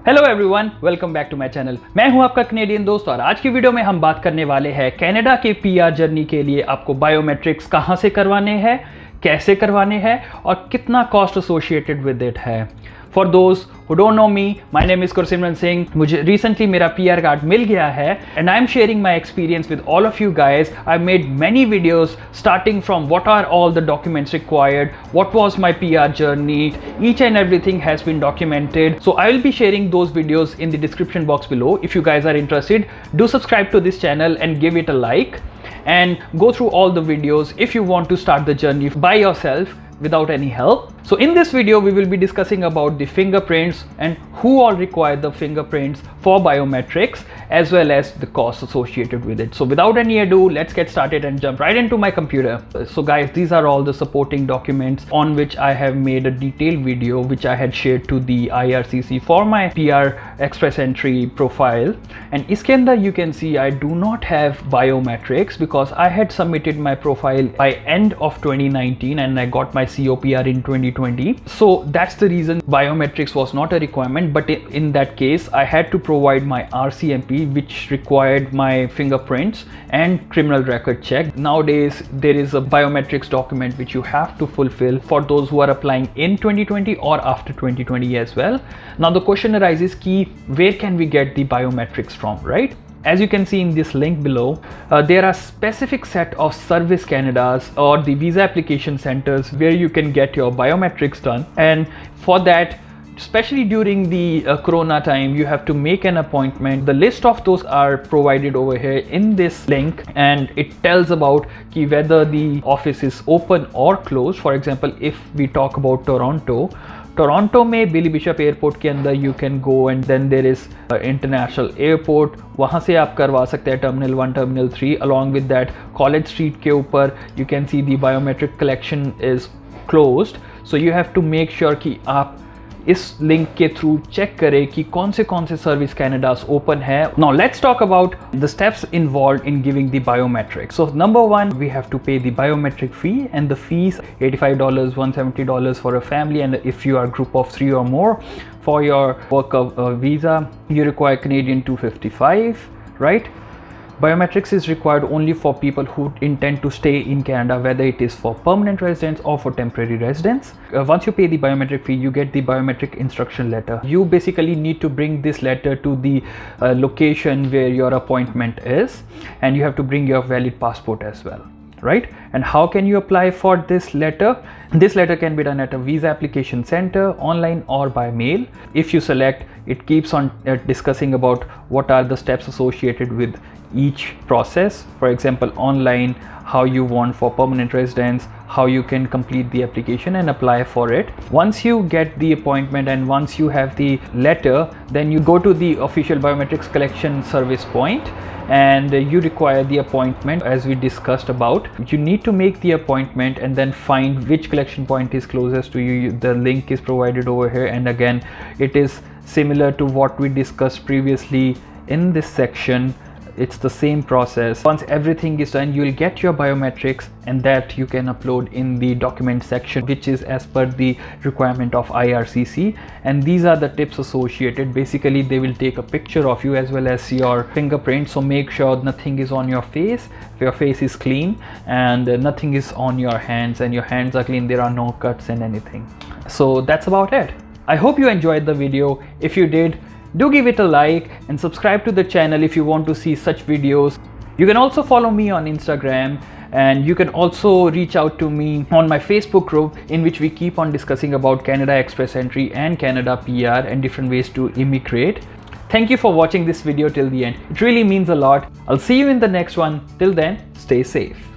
Hello everyone, welcome back to my channel. मैं हूं आपका कनेडियन दोस्त और आज की वीडियो में हम बात करने वाले हैं कनाडा के पीआर जर्नी के लिए आपको बायोमेट्रिक्स कहां से करवाने हैं, कैसे करवाने हैं और कितना कॉस्ट एसोसिएटेड विद इट है। For those who don't know me, my name is Gursimran Singh। मुझे recently मेरा PR कार्ड मिल गया है and I am sharing my experience with all of you guys। I've made many videos starting from what are all the documents required, what was my PR journey, each and everything has been documented। So I will be sharing those videos in the description box below। If you guys are interested, do subscribe to this channel and give it a like and go through all the videos if you want to start the journey by yourself without any help। So in this video we will be discussing about the fingerprints and who all require the fingerprints for biometrics as well as the costs associated with it। So without any ado, let's get started and jump right into my computer। So guys, these are all the supporting documents on which I have made a detailed video which I had shared to the IRCC for my PR express entry profile। And iske andar you can see I do not have biometrics because I had submitted my profile by end of 2019 and I got my COPR in 2020। So that's the reason biometrics was not a requirement, but in that case I had to provide my RCMP which required my fingerprints and criminal record check। Nowadays there is a biometrics document which you have to fulfill for those who are applying in 2020 or after 2020 as well। Now the question arises ki where can we get the biometrics from, right? As you can see in this link below, there are specific set of Service Canadas or the visa application centers where you can get your biometrics done, and for that, especially during the corona time, you have to make an appointment। The list of those are provided over here in this link and it tells about ki whether the office is open or closed। For example, if we talk about Toronto में Billy Bishop airport के अंदर you can go and then there is international airport, वहाँ से आप करवा सकते हैं terminal 1 terminal 3। Along with that college street के ऊपर you can see the biometric collection is closed. So you have to make sure कि आप इस लिंक के थ्रू चेक करें कि कौन से सर्विस कैनेडास ओपन है। Now let's talk about the steps involved in giving the biometric. So number 1, we have to pay the biometric fee and the fees $85, $170 for a family, and if you are a group of 3 or more for your work visa you require Canadian $255, right? Biometrics is required only for people who intend to stay in Canada, whether it is for permanent residents or for temporary residents। Once you pay the biometric fee, you get the biometric instruction letter। You basically need to bring this letter to the location where your appointment is, and you have to bring your valid passport as well, right? And how can you apply for this letter? This letter can be done at a visa application center, online or by mail। If you select, it keeps on discussing about what are the steps associated with each process। For example, online, how you want for permanent residents, how you can complete the application and apply for it। Once you get the appointment and once you have the letter, then you go to the official biometrics collection service point and you require the appointment as we discussed about। You need to make the appointment and then find which collection point is closest to you। The link is provided over here, and again it is similar to what we discussed previously in this section। It's the same process। Once everything is done, you will get your biometrics and that you can upload in the document section which is as per the requirement of IRCC, and these are the tips associated। Basically they will take a picture of you as well as your fingerprint, so make sure nothing is on your face, your face is clean, and nothing is on your hands and your hands are clean, there are no cuts and anything। So that's about it। I hope you enjoyed the video। If you did, do give it a like and subscribe to the channel if you want to see such videos। You can also follow me on Instagram, and you can also reach out to me on my Facebook group in which we keep on discussing about Canada Express Entry and Canada PR and different ways to immigrate। Thank you for watching this video till the end, it really means a lot। I'll see you in the next one, till then stay safe।